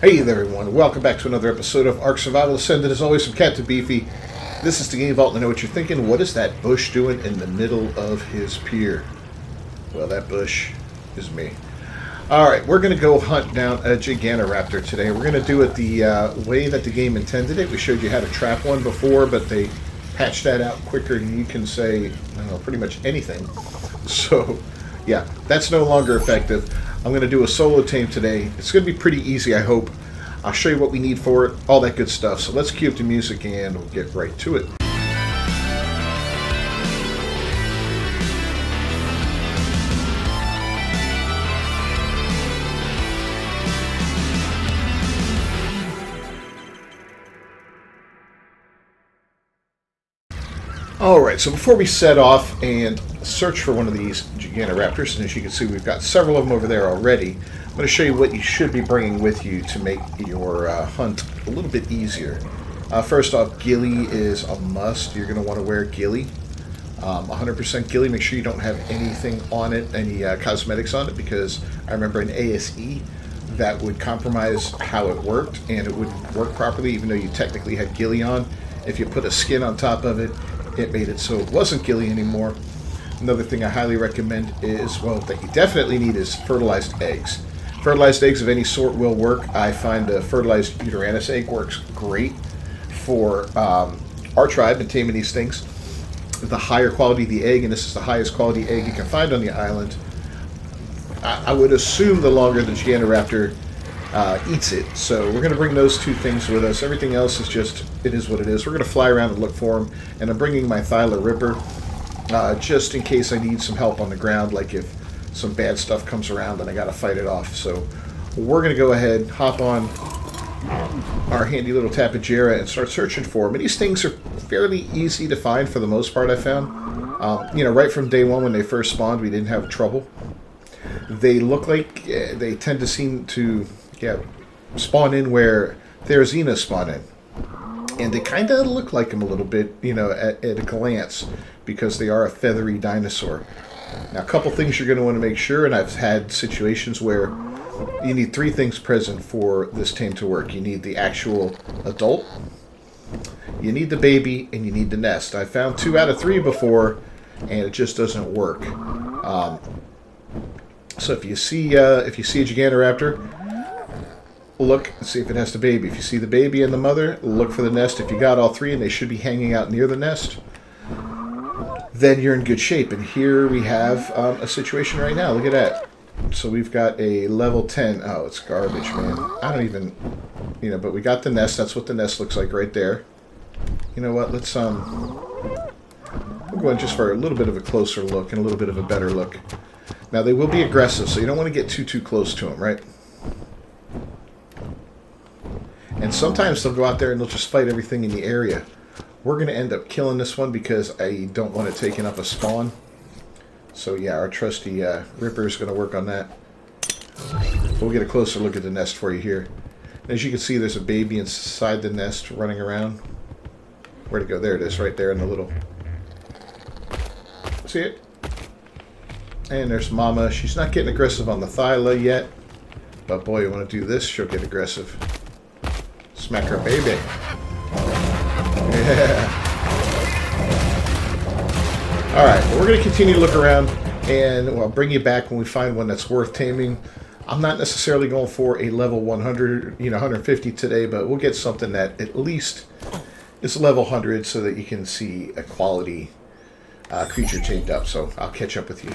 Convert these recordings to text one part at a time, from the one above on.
Hey there everyone, welcome back to another episode of Ark Survival Ascended. As always, I'm Captain Beefy. This is the Game Vault, and I know what you're thinking. What is that bush doing in the middle of his pier? Well, that bush is me. Alright, we're going to go hunt down a Gigantoraptor today. We're going to do it the way that the game intended it. We showed you how to trap one before, but they patched that out quicker than you can say, I don't know, pretty much anything. So, yeah, that's no longer effective. I'm going to do a solo tame today. It's going to be pretty easy, I hope. I'll show you what we need for it, all that good stuff. So let's cue up the music and we'll get right to it. Alright, so before we set off and search for one of these Gigantoraptors, and as you can see we've got several of them over there already, I'm going to show you what you should be bringing with you to make your hunt a little bit easier. First off, ghillie is a must. You're going to want to wear ghillie. 100% ghillie. Make sure you don't have anything on it, any cosmetics on it, because I remember in ASE that would compromise how it worked, and it wouldn't work properly even though you technically had ghillie on. If you put a skin on top of it, it made it so it wasn't ghillie anymore. Another thing I highly recommend is, well, that you definitely need is fertilized eggs. Fertilized eggs of any sort will work. I find a fertilized Uteranus egg works great for our tribe and taming these things. The higher quality the egg, and this is the highest quality egg you can find on the island, I would assume the longer the Gigantoraptor eats it. So we're going to bring those two things with us. Everything else is just, it is what it is. We're going to fly around and look for them, and I'm bringing my Thyla Ripper just in case I need some help on the ground, like if some bad stuff comes around and I got to fight it off. So we're going to go ahead, hop on our handy little Tapejara and start searching for them. And these things are fairly easy to find for the most part, I found. You know, right from day one when they first spawned, we didn't have trouble. They look like, they tend to seem to spawn in where Therizina spawn in. And they kind of look like them a little bit, you know, at a glance, because they are a feathery dinosaur. Now, a couple things you're going to want to make sure, and I've had situations where you need three things present for this tame to work. You need the actual adult, you need the baby, and you need the nest. I found 2 out of 3 before, and it just doesn't work. So if you see a Gigantoraptor, look and see if it has the baby. If you see the baby and the mother, look for the nest. If you got all 3 and they should be hanging out near the nest, then you're in good shape. And here we have a situation right now. Look at that. So we've got a level 10. Oh, it's garbage, man. I don't even, you know, but we got the nest. That's what the nest looks like right there. You know what? Let's, we'll go in just for a little bit of a closer look and a little bit of a better look. Now, they will be aggressive, so you don't want to get too close to them, right? And sometimes they'll go out there and they'll just fight everything in the area. We're going to end up killing this one because I don't want it taking up a spawn. So yeah, our trusty Ripper is going to work on that. We'll get a closer look at the nest for you here. As you can see, there's a baby inside the nest running around. Where'd it go? There it is, right there in the little... See it? And there's Mama. She's not getting aggressive on the Thyla yet. But boy, you want to do this, she'll get aggressive. Smack her baby. Yeah. Alright, well, we're going to continue to look around, and I'll bring you back when we find one that's worth taming. I'm not necessarily going for a level 100, you know, 150 today, but we'll get something that at least is level 100 so that you can see a quality creature tamed up. So I'll catch up with you.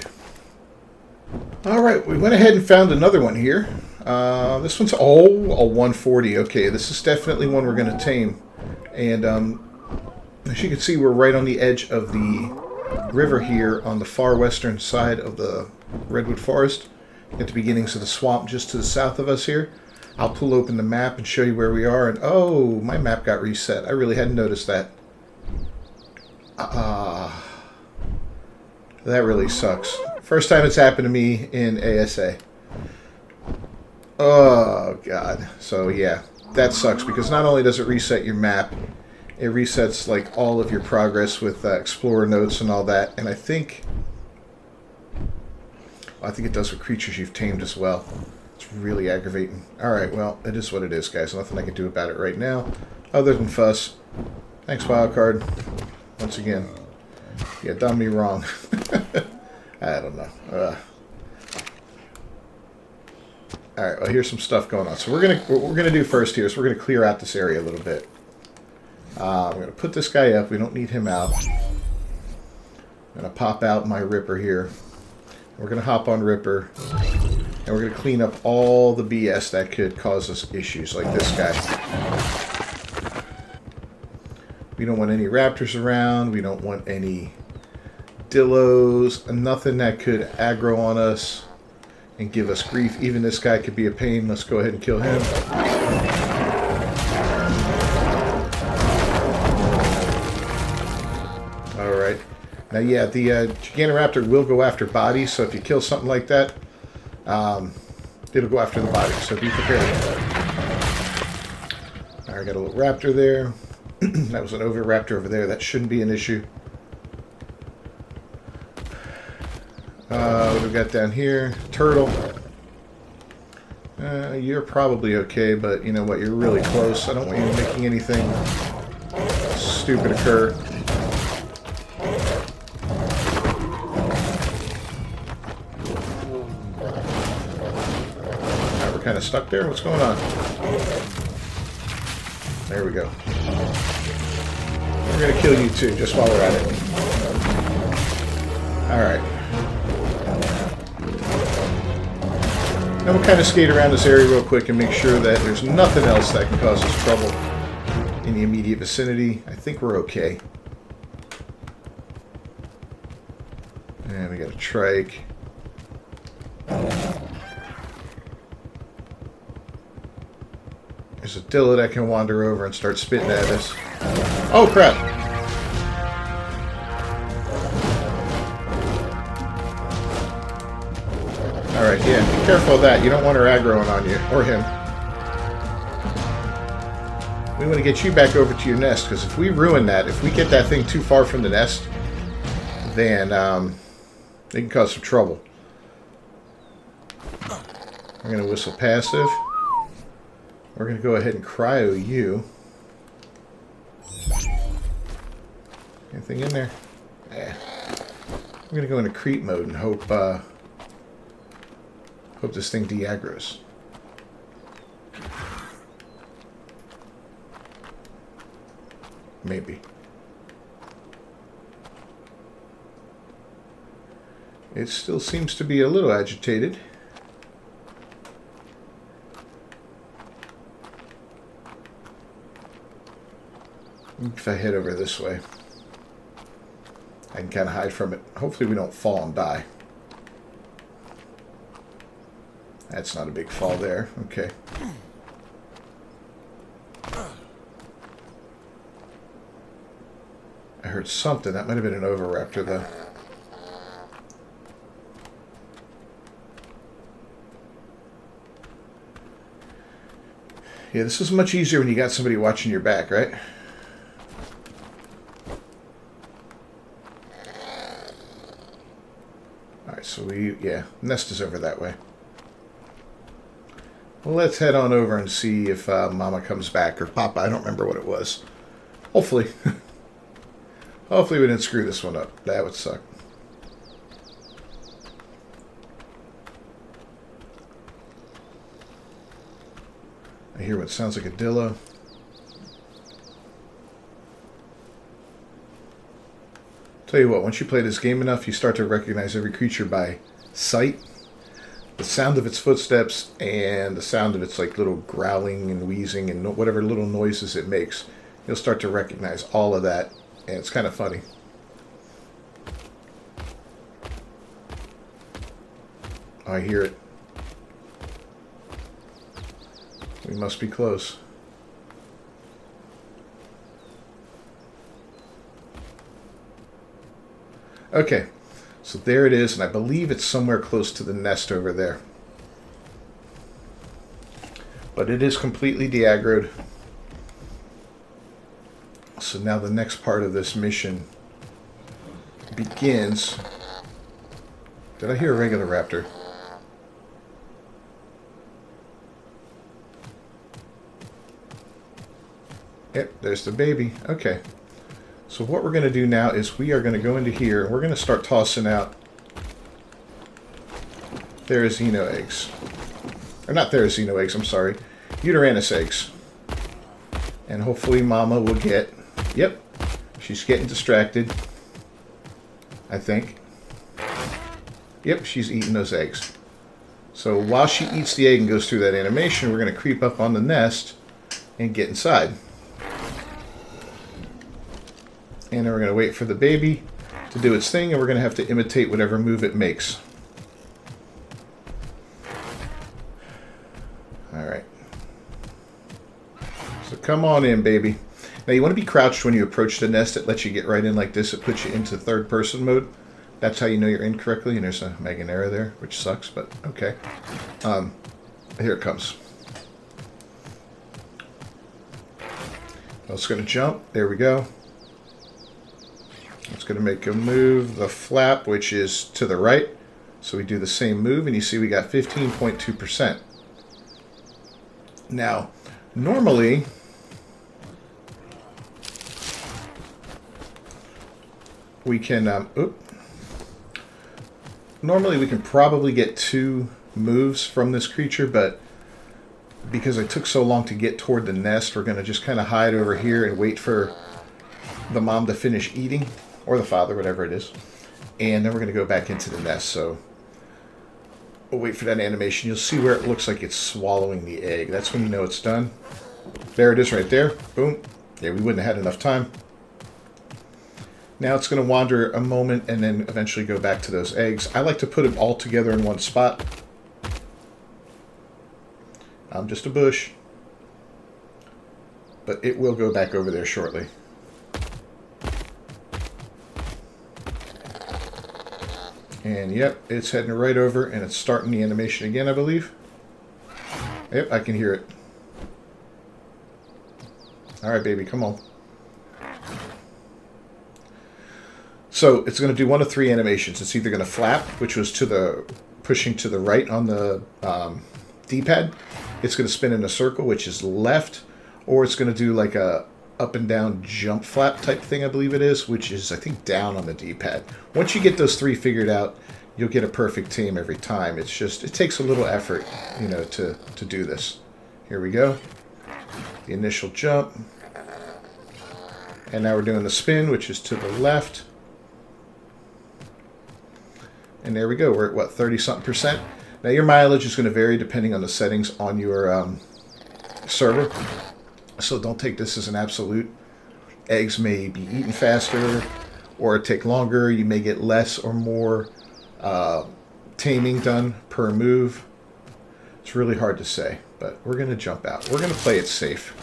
Alright, we went ahead and found another one here. This one's, a 140. Okay, this is definitely one we're going to tame. And as you can see, we're right on the edge of the river here on the far western side of the redwood forest, at the beginnings of the swamp just to the south of us here. I'll pull open the map and show you where we are. And oh, my map got reset. I really hadn't noticed that. That really sucks. First time it's happened to me in ASA. Oh, God. So, yeah, that sucks because not only does it reset your map, it resets, like, all of your progress with Explorer notes and all that. And I think it does with creatures you've tamed as well. It's It's really aggravating. Alright, well, it is what it is, guys. Nothing I can do about it right now, other than fuss. Thanks, Wildcard. Once again. Yeah, done me wrong. I don't know. Alright, well, here's some stuff going on. So what we're gonna do first here is we're gonna clear out this area a little bit. I'm gonna put this guy up. We don't need him out. I'm gonna pop out my Ripper here. We're gonna hop on Ripper, and we're gonna clean up all the BS that could cause us issues, like this guy. We don't want any raptors around. We don't want any dillos. Nothing that could aggro on us and give us grief. Even this guy could be a pain. Let's go ahead and kill him. Alright. Now, yeah, the Gigantoraptor will go after bodies, so if you kill something like that, it'll go after the body, so be prepared for that. Alright, got a little raptor there. That was an raptor over there. That shouldn't be an issue. What do we got down here? Turtle. You're probably okay, but you know what? You're really close. I don't want you making anything stupid occur. Alright, we're kind of stuck there. What's going on? There we go. We're going to kill you too, just while we're at it. Alright. Now we'll kind of skate around this area real quick and make sure that there's nothing else that can cause us trouble in the immediate vicinity. I think we're okay. And we got a trike. There's a dillo that can wander over and start spitting at us. Oh crap! Alright, yeah, be careful of that. You don't want her aggroing on you, or him. We want to get you back over to your nest, because if we ruin that, if we get that thing too far from the nest, then it can cause some trouble. We're going to whistle passive. We're going to go ahead and cryo you. Anything in there? Yeah. We're going to go into creep mode and hope this thing de-aggros. Maybe. It still seems to be a little agitated. If I head over this way, I can kind of hide from it. Hopefully we don't fall and die. That's not a big fall there. Okay. I heard something. That might have been an Oviraptor, though. Yeah, this is much easier when you got somebody watching your back, right? Alright, so nest is over that way. Well, let's head on over and see if Mama comes back, or Papa. I don't remember what it was. Hopefully. Hopefully we didn't screw this one up. That would suck. I hear what sounds like a dillo. Tell you what, once you play this game enough, you start to recognize every creature by sight. The sound of its footsteps and the sound of its like little growling and wheezing and whatever little noises it makes. You'll start to recognize all of that, and it's kind of funny. Oh, I hear it. We must be close. Okay. So there it is, and I believe it's somewhere close to the nest over there. But it is completely de-aggroed. So now the next part of this mission begins. Did I hear a regular raptor? Yep, there's the baby. Okay. So what we're going to do now is we are going to go into here and we're going to start tossing out Therizino eggs. Or not Therizino eggs, I'm sorry. Uteranus eggs. And hopefully Mama will get... Yep. She's getting distracted. I think. Yep, she's eating those eggs. So while she eats the egg and goes through that animation, we're going to creep up on the nest and get inside. And then we're going to wait for the baby to do its thing, and we're going to have to imitate whatever move it makes. Alright. So come on in, baby. Now you want to be crouched when you approach the nest. It lets you get right in like this. It puts you into third person mode. That's how you know you're in correctly. And there's a Megan error there, which sucks, but okay. Here it comes. It's going to jump. There we go. It's going to make a move the flap, which is to the right. So we do the same move, and you see we got 15.2%. Now, normally... we can... normally we can probably get 2 moves from this creature, but because it took so long to get toward the nest, we're going to just kind of hide over here and wait for the mom to finish eating. Or the father, whatever it is. And then we're going to go back into the nest. So we'll wait for that animation. You'll see where it looks like it's swallowing the egg. That's when you know it's done. There it is right there. Boom. Yeah, we wouldn't have had enough time. Now it's going to wander a moment and then eventually go back to those eggs. I like to put them all together in one spot. I'm just a bush. But it will go back over there shortly. And yep, it's heading right over, and it's starting the animation again, I believe. Yep, I can hear it. Alright, baby, come on. So, it's going to do one of 3 animations. It's either going to flap, which was to the pushing to the right on the D-pad. It's going to spin in a circle, which is left. Or it's going to do like a up and down jump flap type thing, I believe it is, which is, I think, down on the D-pad. Once you get those 3 figured out, you'll get a perfect tame every time. It's just, it takes a little effort, you know, to do this. Here we go. The initial jump. And now we're doing the spin, which is to the left. And there we go. We're at, what, 30-something%? Now, your mileage is going to vary depending on the settings on your server. So don't take this as an absolute. Eggs may be eaten faster or take longer. You may get less or more taming done per move. It's really hard to say, but we're going to jump out. We're going to play it safe.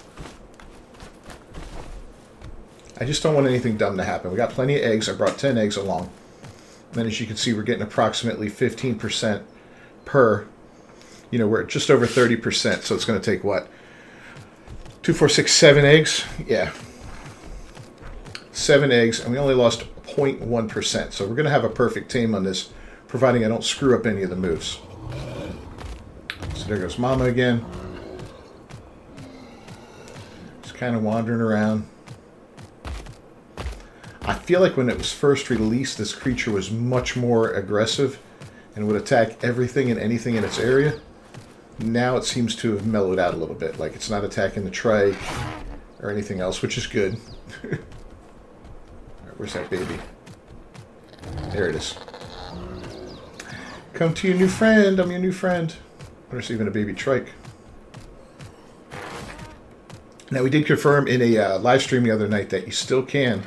I just don't want anything dumb to happen. We got plenty of eggs. I brought 10 eggs along. And then as you can see, we're getting approximately 15% per. You know, we're at just over 30%, so it's going to take, what, 2, 4, 6, 7 eggs? Yeah. 7 eggs, and we only lost 0.1%. So we're going to have a perfect tame on this, providing I don't screw up any of the moves. So there goes Mama again. Just kind of wandering around. I feel like when it was first released, this creature was much more aggressive and would attack everything and anything in its area. Now it seems to have mellowed out a little bit. Like it's not attacking the trike or anything else, which is good. All right, where's that baby? There it is. Come to your new friend. I'm your new friend. There's even a baby trike. Now, we did confirm in a live stream the other night that you still can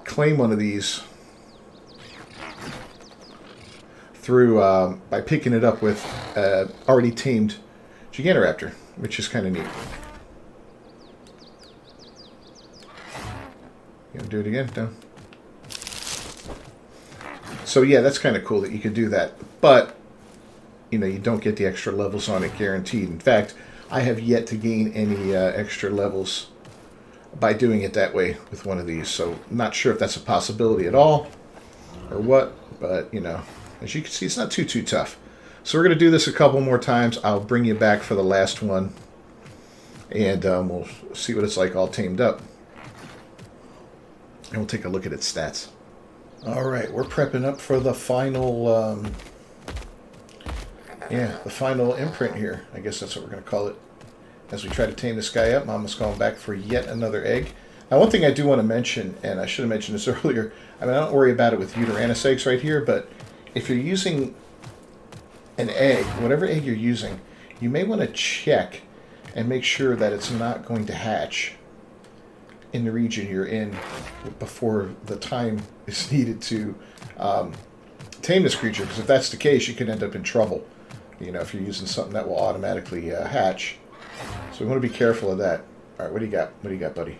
claim one of these through by picking it up with already tamed Gigantoraptor, which is kind of neat. You gonna do it again? No. So yeah, that's kind of cool that you could do that, but you know, you don't get the extra levels on it guaranteed. In fact, I have yet to gain any extra levels by doing it that way with one of these, so not sure if that's a possibility at all or what, but you know, as you can see, it's not too tough. So we're going to do this a couple more times. I'll bring you back for the last one And we'll see what it's like all tamed up. And we'll take a look at its stats. Alright, we're prepping up for the final, the final imprint here. I guess that's what we're going to call it. As we try to tame this guy up, Mama's going back for yet another egg. Now, one thing I do want to mention, and I should have mentioned this earlier, I mean, I don't worry about it with Uteranus eggs right here, but if you're using an egg, whatever egg you're using, you may want to check and make sure that it's not going to hatch in the region you're in before the time is needed to tame this creature, because if that's the case, you could end up in trouble, you know, if you're using something that will automatically hatch. So we want to be careful of that. All right, what do you got? What do you got, buddy?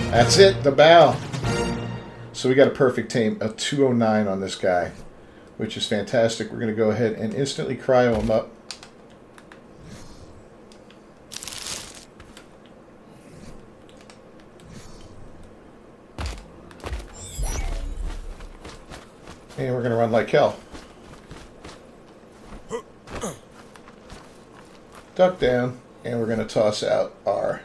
That's it, the bow. So we got a perfect tame, a 209 on this guy, which is fantastic. We're going to go ahead and instantly cryo him up. And we're going to run like hell. Duck down, and we're going to toss out our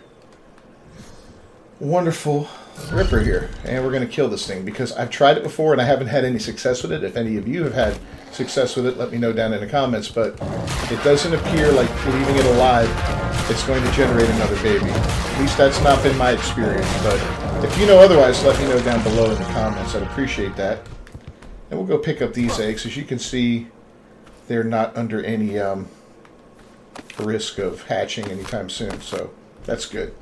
wonderful Ripper here. And we're going to kill this thing, because I've tried it before and I haven't had any success with it. If any of you have had success with it, let me know down in the comments. But it doesn't appear like leaving it alive, it's going to generate another baby. At least that's not been my experience. But if you know otherwise, let me know down below in the comments. I'd appreciate that. And we'll go pick up these eggs. As you can see, they're not under any risk of hatching anytime soon, so that's good.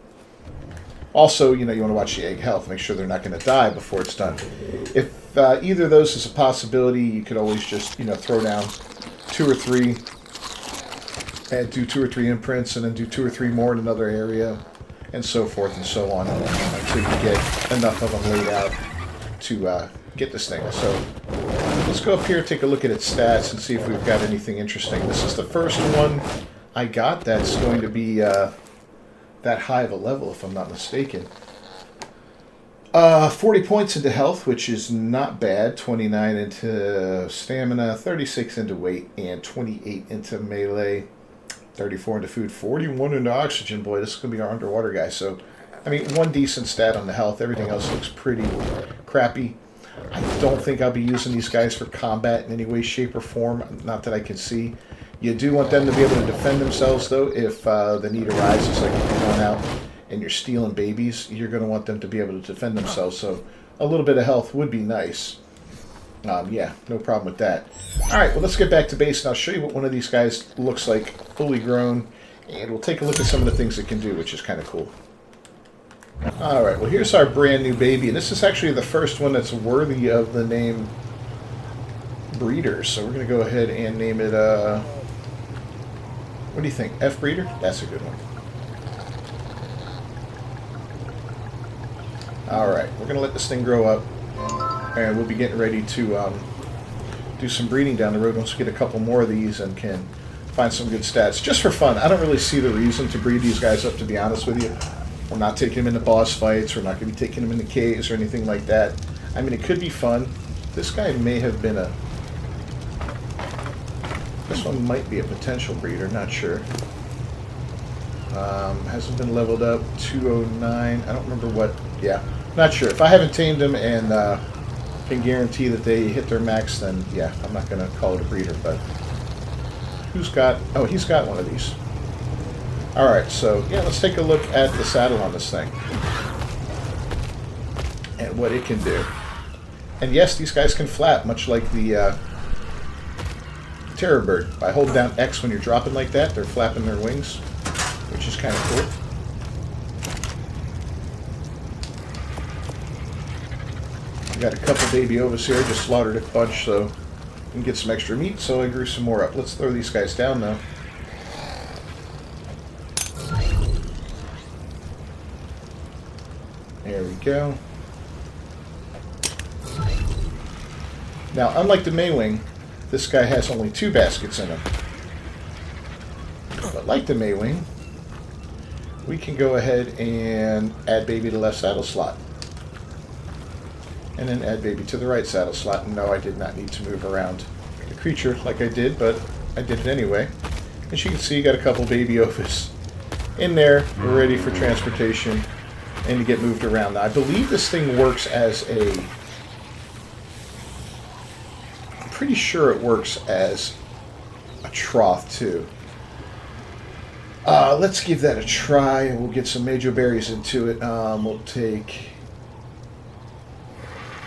Also, you know, you want to watch the egg health, make sure they're not going to die before it's done. If either of those is a possibility, you could always just, you know, throw down 2 or 3 and do 2 or 3 imprints, and then do 2 or 3 more in another area, and so forth and so on, until you get enough of them laid out to get this thing. So let's go up here, take a look at its stats, and see if we've got anything interesting. This is the first one I got that's going to be that high of a level, if I'm not mistaken. 40 points into health, which is not bad. 29 into stamina, 36 into weight, and 28 into melee, 34 into food, 41 into oxygen. Boy, this is going to be our underwater guy. So, I mean, one decent stat on the health. Everything else looks pretty crappy. I don't think I'll be using these guys for combat in any way, shape, or form. Not that I can see. You do want them to be able to defend themselves, though, if the need arises. Like if you're going out and you're stealing babies, you're going to want them to be able to defend themselves. So a little bit of health would be nice. Yeah, no problem with that. All right, well, let's get back to base, and I'll show you what one of these guys looks like fully grown. And we'll take a look at some of the things it can do, which is kind of cool. All right, well, here's our brand new baby. And this is actually the first one that's worthy of the name Breeder. So we're going to go ahead and name it... what do you think? F Breeder? That's a good one. Alright, we're going to let this thing grow up. And we'll be getting ready to do some breeding down the road once we get a couple more of these and can find some good stats. Just for fun. I don't really see the reason to breed these guys up, to be honest with you. We're not taking them into boss fights. We're not going to be taking them into caves or anything like that. I mean, it could be fun. This guy may have been a... This one might be a potential breeder, not sure. Hasn't been leveled up. 209. I don't remember what. Yeah, not sure. If I haven't tamed them and can guarantee that they hit their max, then yeah, I'm not going to call it a breeder. But who's got... Oh, he's got one of these. Alright, so yeah, let's take a look at the saddle on this thing. And what it can do. And yes, these guys can flap, much like the... Terror Bird. By holding down X when you're dropping like that, they're flapping their wings, which is kind of cool. We got a couple baby ovas here, just slaughtered a bunch so we can get some extra meat, so I grew some more up. Let's throw these guys down though. There we go. Now, unlike the Maywing, this guy has only 2 baskets in him. But like the Maywing, we can go ahead and add baby to the left saddle slot. And then add baby to the right saddle slot. And no, I did not need to move around the creature like I did, but I did it anyway. As you can see, you got a couple baby ophis in there, ready for transportation and to get moved around. Now, I believe this thing works as a... I'm pretty sure it works as a trough, too. Let's give that a try, and we'll get some major berries into it. We'll take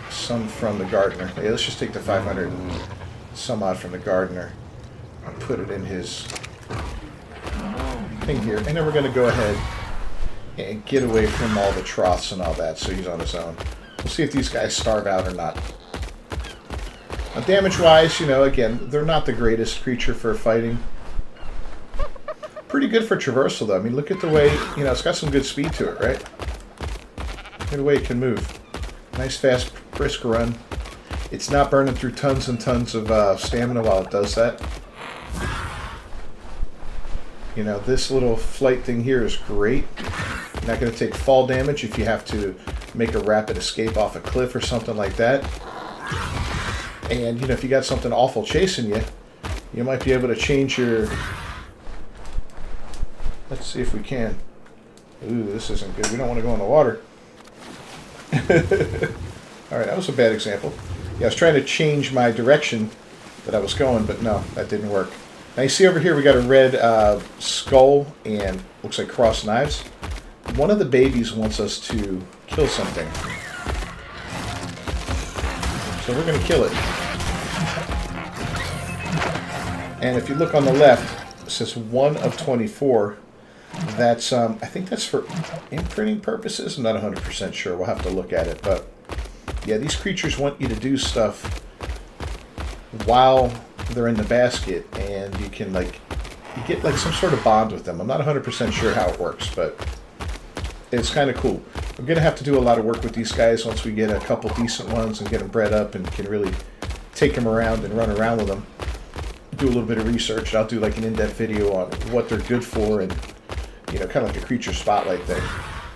some from the gardener. Yeah, let's just take the 500 and some odd from the gardener and put it in his thing here. And then we're going to go ahead and get away from all the troughs and all that, so he's on his own. We'll see if these guys starve out or not. Now, damage-wise, you know, again, they're not the greatest creature for fighting. Pretty good for traversal, though. I mean, look at the way, you know, it's got some good speed to it, right? Look at the way it can move. Nice, fast, brisk run. It's not burning through tons and tons of stamina while it does that. You know, this little flight thing here is great. You're not going to take fall damage if you have to make a rapid escape off a cliff or something like that. And, you know, if you got something awful chasing you, you might be able to change your... Let's see if we can. Ooh, this isn't good. We don't want to go in the water. Alright, that was a bad example. Yeah, I was trying to change my direction that I was going, but no, that didn't work. Now you see over here we got a red skull and looks like crossed knives. One of the babies wants us to kill something. So we're going to kill it. And if you look on the left, it says 1 of 24. That's, I think that's for imprinting purposes. I'm not 100% sure. We'll have to look at it. But, yeah, these creatures want you to do stuff while they're in the basket. And you can, like, you get, like, some sort of bond with them. I'm not 100% sure how it works, but it's kind of cool. I'm going to have to do a lot of work with these guys once we get a couple decent ones and get them bred up and can really take them around and run around with them. Do a little bit of research. I'll do, like, an in-depth video on what they're good for and, you know, kind of like a creature spotlight thing.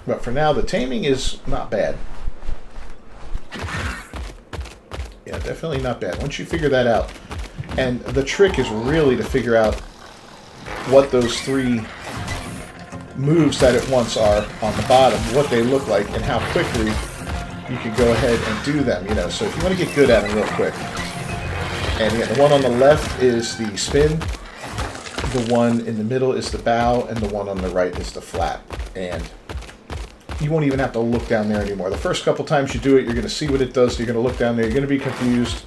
But for now, the taming is not bad. Yeah, definitely not bad. Once you figure that out. And the trick is really to figure out what those 3 moves that it wants are on the bottom, what they look like, and how quickly you can go ahead and do them, you know. So if you want to get good at them real quick. And yeah, the one on the left is the spin. The one in the middle is the bow, and the one on the right is the flat. And you won't even have to look down there anymore. The first couple times you do it, you're going to see what it does. You're going to look down there. You're going to be confused.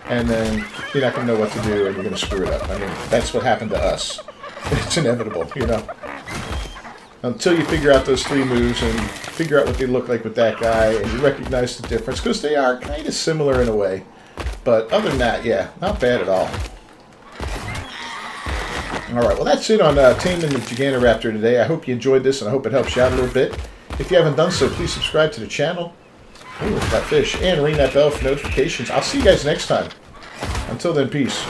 And then you're not going to know what to do, and you're going to screw it up. I mean, that's what happened to us. It's inevitable, you know. Until you figure out those 3 moves and figure out what they look like with that guy, and you recognize the difference. Because they are kind of similar in a way. But other than that, yeah, not bad at all. Alright, well that's it on Taming the Gigantoraptor today. I hope you enjoyed this, and I hope it helps you out a little bit. If you haven't done so, please subscribe to the channel. Ooh, that fish. And ring that bell for notifications. I'll see you guys next time. Until then, peace.